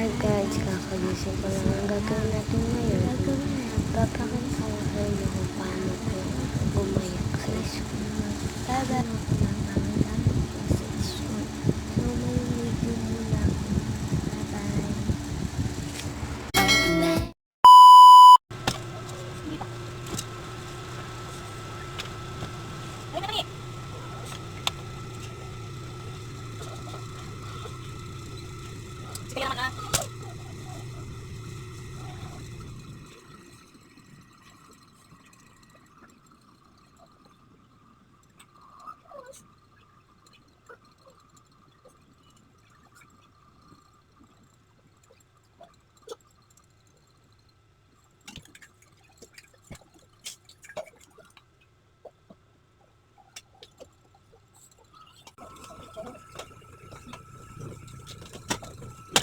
Hi guys, kakagising ko lang. Ang gagawin natin ngayon, papakita ko sa inyo kung paano ko bumayak sa school. Bye-bye! So, may video muna ako. Bye-bye! Sige naman ah.